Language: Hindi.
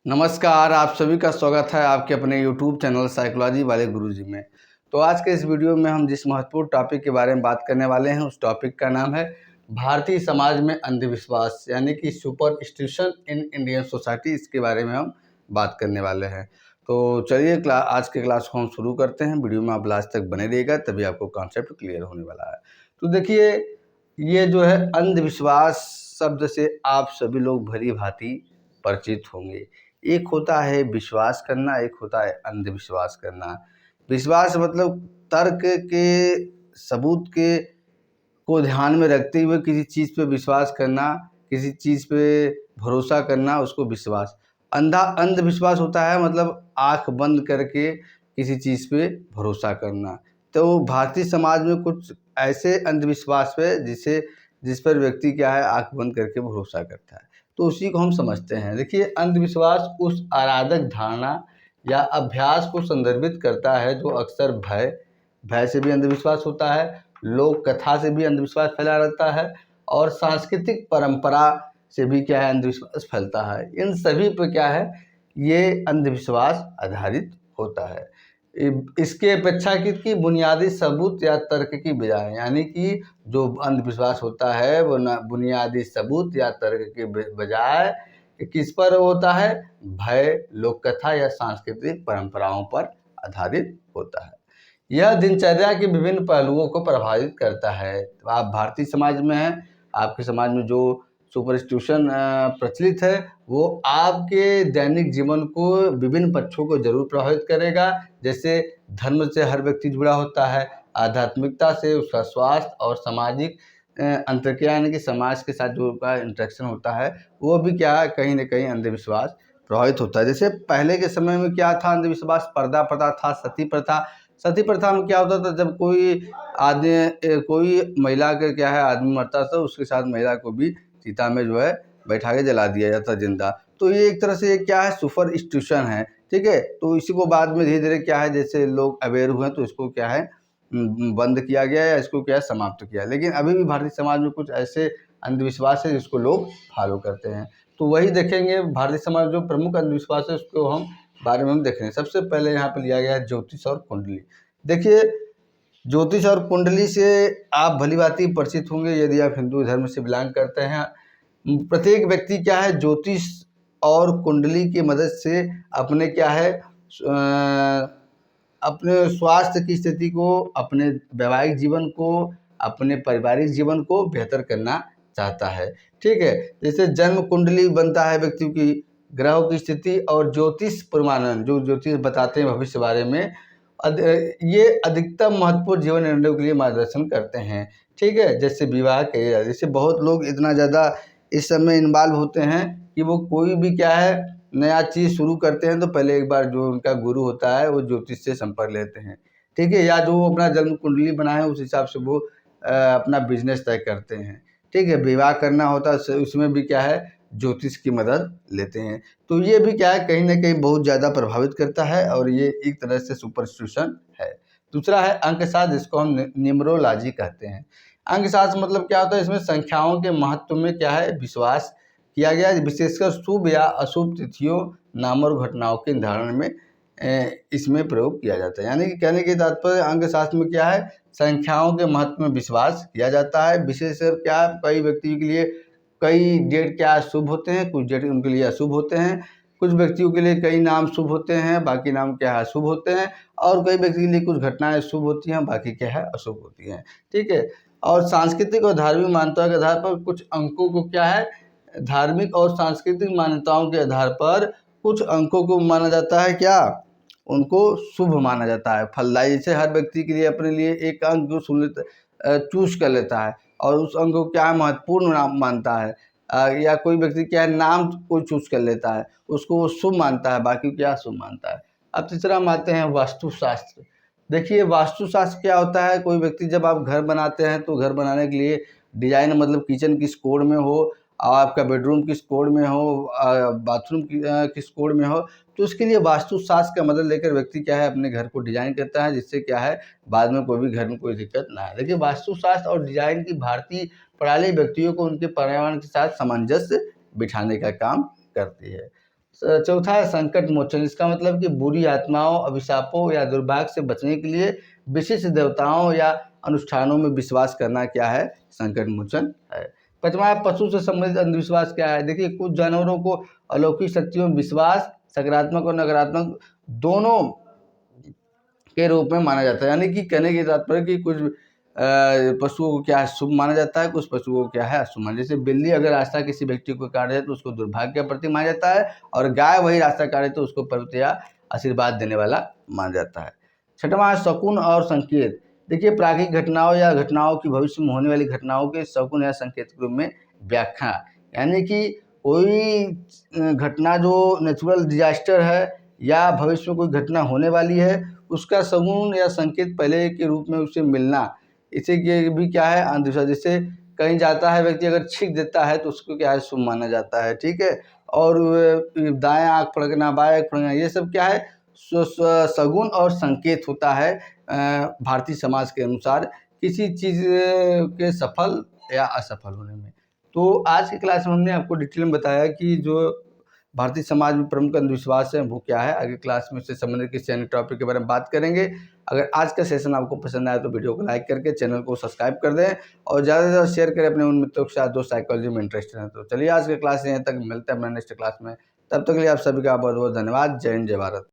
नमस्कार, आप सभी का स्वागत है आपके अपने YouTube चैनल साइकोलॉजी वाले गुरुजी में। तो आज के इस वीडियो में हम जिस महत्वपूर्ण टॉपिक के बारे में बात करने वाले हैं उस टॉपिक का नाम है भारतीय समाज में अंधविश्वास, यानी कि सुपरस्टिशन इन इंडियन सोसाइटी। इसके बारे में हम बात करने वाले हैं। तो चलिए आज के क्लास को हम शुरू करते हैं। वीडियो में आप लास्ट तक बने रहिएगा, तभी आपको कॉन्सेप्ट क्लियर होने वाला है। तो देखिए, ये जो है अंधविश्वास शब्द से आप सभी लोग भली भांति परिचित होंगे। एक होता है विश्वास करना, एक होता है अंधविश्वास करना। विश्वास मतलब तर्क के सबूत के को ध्यान में रखते हुए किसी चीज़ पे विश्वास करना, किसी चीज़ पे भरोसा करना, उसको विश्वास। अंधविश्वास होता है मतलब आँख बंद करके किसी चीज़ पे भरोसा करना। तो भारतीय समाज में कुछ ऐसे अंधविश्वास है जिस पर व्यक्ति क्या है, आँख बंद करके भरोसा करता है। तो उसी को हम समझते हैं। देखिए, अंधविश्वास उस आराधक धारणा या अभ्यास को संदर्भित करता है जो अक्सर भय से भी अंधविश्वास होता है, लोक कथा से भी अंधविश्वास फैला रहता है और सांस्कृतिक परंपरा से भी क्या है, अंधविश्वास फैलता है। इन सभी पर क्या है, ये अंधविश्वास आधारित होता है। इसके अपेक्षाकृत की बुनियादी सबूत या तर्क की बजाय, यानी कि जो अंधविश्वास होता है वो ना बुनियादी सबूत या तर्क के बजाय किस पर होता है, भय, लोक कथा या सांस्कृतिक परंपराओं पर आधारित होता है। यह दिनचर्या के विभिन्न पहलुओं को प्रभावित करता है। तो आप भारतीय समाज में हैं, आपके समाज में जो सुपरस्टिशन प्रचलित है वो आपके दैनिक जीवन को विभिन्न पक्षों को जरूर प्रभावित करेगा। जैसे धर्म से हर व्यक्ति जुड़ा होता है, आध्यात्मिकता से उसका स्वास्थ्य और सामाजिक अंतरक्रिया, यानी कि समाज के साथ जो का इंटरेक्शन होता है वो भी क्या है, कहीं ना कहीं अंधविश्वास प्रभावित होता है। जैसे पहले के समय में क्या था अंधविश्वास, पर्दा प्रथा था, सती प्रथा। सती प्रथा में क्या होता था, जब कोई महिला का क्या है आदमी मरता था, उसके साथ महिला को भी चिता में जो है बैठा के जला दिया जाता जिंदा। तो ये एक तरह से क्या है, सुपरस्टिशन है, ठीक है। तो इसी को बाद में धीरे धीरे क्या है, जैसे लोग अवेयर हुए तो इसको क्या है बंद किया गया या इसको क्या है समाप्त किया। लेकिन अभी भी भारतीय समाज में कुछ ऐसे अंधविश्वास है जिसको लोग फॉलो करते हैं। तो वही देखेंगे भारतीय समाज जो प्रमुख अंधविश्वास है उसको हम बारे में हम देखेंगे। सबसे पहले यहाँ पर लिया गया है ज्योतिष और कुंडली। देखिए, ज्योतिष और कुंडली से आप भली भांति परिचित होंगे यदि आप हिंदू धर्म से बिलोंग करते हैं। प्रत्येक व्यक्ति क्या है, ज्योतिष और कुंडली की मदद से अपने क्या है अपने स्वास्थ्य की स्थिति को, अपने वैवाहिक जीवन को, अपने पारिवारिक जीवन को बेहतर करना चाहता है, ठीक है। जैसे जन्म कुंडली बनता है व्यक्ति की, ग्रहों की स्थिति और ज्योतिष प्रमाणन, जो ज्योतिष बताते हैं भविष्य बारे में, ये अधिकतम महत्वपूर्ण जीवन निर्णयों के लिए मार्गदर्शन करते हैं, ठीक है। जैसे विवाह के, जैसे बहुत लोग इतना ज़्यादा इस समय इन्वॉल्व होते हैं कि वो कोई भी क्या है नया चीज़ शुरू करते हैं तो पहले एक बार जो उनका गुरु होता है वो ज्योतिष से संपर्क लेते हैं, ठीक है। या जो अपना जन्म कुंडली बनाए उस हिसाब से वो अपना बिजनेस तय करते हैं, ठीक है। विवाह करना होता है उसमें भी क्या है, ज्योतिष की मदद लेते हैं। तो ये भी क्या है, कहीं ना कहीं बहुत ज़्यादा प्रभावित करता है और ये एक तरह से सुपरस्टिशन है। दूसरा है अंकशास्त्र, जिसको हम न्यूमरोलॉजी कहते हैं। अंकशास्त्र मतलब क्या होता है, इसमें संख्याओं के महत्व में क्या है विश्वास किया गया है, विशेषकर शुभ या अशुभ तिथियों, नाम और घटनाओं के निर्धारण में इसमें प्रयोग किया जाता है। यानी कि कहने के तात्पर्य अंकशास्त्र में क्या है, संख्याओं के महत्व में विश्वास किया जाता है। विशेषकर क्या, कई व्यक्तियों के लिए कई डेट क्या शुभ होते हैं, कुछ डेट उनके लिए अशुभ होते हैं। कुछ व्यक्तियों के लिए कई नाम शुभ होते हैं, बाकी नाम क्या है अशुभ होते हैं। और कई व्यक्ति के लिए कुछ घटनाएं शुभ होती हैं, बाकी क्या है अशुभ होती हैं, ठीक है। और सांस्कृतिक और धार्मिक मान्यताओं के आधार पर कुछ अंकों को क्या है, धार्मिक और सांस्कृतिक मान्यताओं के आधार पर कुछ अंकों को माना जाता है क्या, उनको शुभ माना जाता है, फलदायी। जैसे हर व्यक्ति के लिए अपने लिए एक अंक चूज कर लेता है और उस अंक को क्या महत्वपूर्ण मानता है। या कोई व्यक्ति क्या है नाम को चूज कर लेता है, उसको वो शुभ मानता है, बाकी क्या शुभ मानता है। अब तीसरा हम आते हैं वास्तुशास्त्र। देखिए, वास्तुशास्त्र क्या होता है, कोई व्यक्ति जब आप घर बनाते हैं तो घर बनाने के लिए डिजाइन मतलब किचन किस कोड में हो, आपका बेडरूम किस कोड में हो, बाथरूम किस कोड में हो, तो उसके लिए वास्तुशास्त्र का मदद लेकर व्यक्ति क्या है अपने घर को डिजाइन करता है, जिससे क्या है बाद में कोई भी घर में कोई दिक्कत ना आए। देखिए, वास्तुशास्त्र और डिजाइन की भारतीय प्रणाली व्यक्तियों को उनके पर्यावरण के साथ सामंजस्य बिठाने का काम करती है। चौथा है संकट मोचन। इसका मतलब कि बुरी आत्माओं, अभिशापों या दुर्भाग्य से बचने के लिए विशिष्ट देवताओं या अनुष्ठानों में विश्वास करना क्या है, संकट मोचन है। पांचवा है पशु से संबंधित अंधविश्वास क्या है। देखिए, कुछ जानवरों को अलौकिक शक्तियों में विश्वास सकारात्मक और नकारात्मक दोनों के रूप में माना जाता है। यानी कि कहने की तात्पर्य कि कुछ पशुओं को क्या है, शुभ माना जाता है, कुछ पशुओं को क्या है, अशुभ माना। जैसे बिल्ली अगर रास्ता किसी व्यक्ति को काट जाए तो उसको दुर्भाग्य का प्रतीक माना जाता है, और गाय वही रास्ता काटे तो उसको पवित्र या आशीर्वाद देने वाला माना जाता है। छठवां है शकुन और संकेत। देखिए, प्राकृतिक घटनाओं या घटनाओं की भविष्य में होने वाली घटनाओं के शकुन या संकेत के रूप में व्याख्या। यानी कि कोई घटना जो नेचुरल डिजास्टर है या भविष्य में कोई घटना होने वाली है, उसका शगुन या संकेत पहले के रूप में उसे मिलना, इसे ये भी क्या है, अंधविश्वास। जैसे कहीं जाता है व्यक्ति, अगर छींक देता है तो उसको क्या है, शुभ माना जाता है, ठीक है। और दाएं आँख फड़कना, बाएं आँख फड़कना, ये सब क्या है, शगुन और संकेत होता है भारतीय समाज के अनुसार किसी चीज़ के सफल या असफल होने में। तो आज की क्लास में हमने आपको डिटेल में बताया कि जो भारतीय समाज में प्रमुख अंधविश्वास है वो क्या है। आगे क्लास में इससे संबंधित किसी अन्य टॉपिक के बारे में बात करेंगे। अगर आज का सेशन आपको पसंद आया तो वीडियो को लाइक करके चैनल को सब्सक्राइब कर दें और ज़्यादा से ज़्यादा शेयर करें अपने उन मित्रों के साथ जो साइकोलॉजी में इंटरेस्टेड हैं। तो चलिए, आज के क्लास यहाँ तक, मिलते हैं अपने नेक्स्ट क्लास में। तब तक के लिए आप सभी का बहुत बहुत धन्यवाद। जय हिंद, जय भारत।